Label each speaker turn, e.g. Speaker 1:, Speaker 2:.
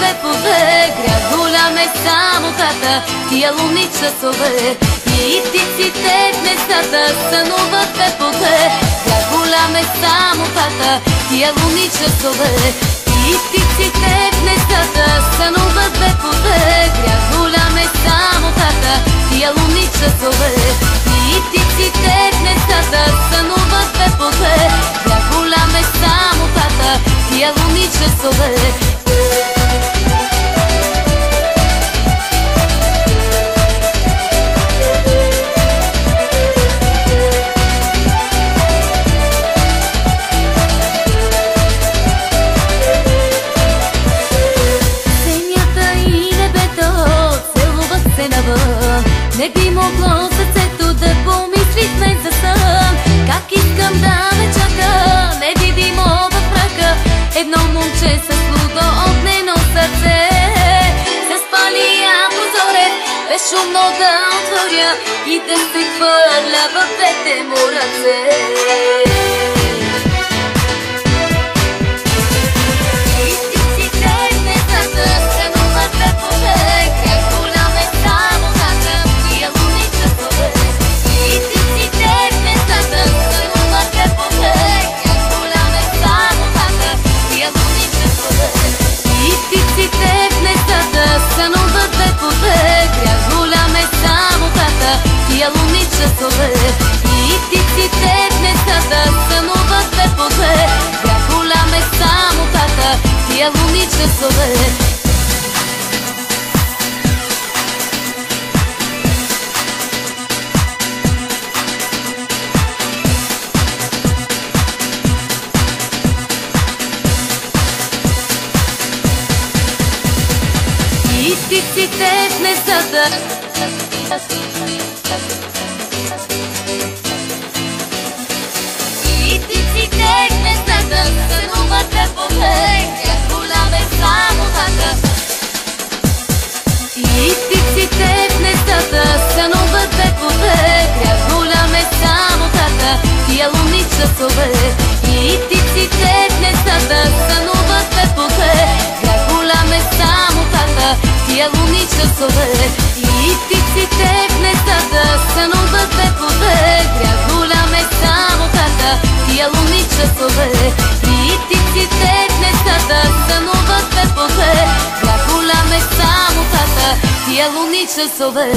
Speaker 1: две по две. Грях голям е самотата, тия лунни часове. И птиците в нещата сънуват две по две. Грях голям е самотата, тия лунни часове. И птиците в нещата сънуват две по две. Грях голям е самотата, тия лунни часове. И птиците в нещата сънуват две по две. Грях голям е самотата, тия лунни часове. Не би могло сърцето да помисли днес за сън. Как искам да ме чака невидимо в мрака едно момче с лудо огнено сърце. Заспалия прозорец безшумно да отворя и да се хвърля в двете му ръце. Тия лунни часове. И птиците в нещата сънуват две по две. Грях голям е самотата, тия лунни часове. И птиците в нещата и птиците в нещата сънуват две по две. Грях голям е самотата. И птиците в нещата сънуват две по две. Грях голям е самотата, тия лунни часове. И птиците в нещата сънуват две по две. Грях голям е самотата, тия лунни часове. И птиците в нещата сънуват две по две. Грях голям е самотата, тия лунни часове. И птиците в нещата сънуват две по две. Грях голям е самотата, тия лунни часове.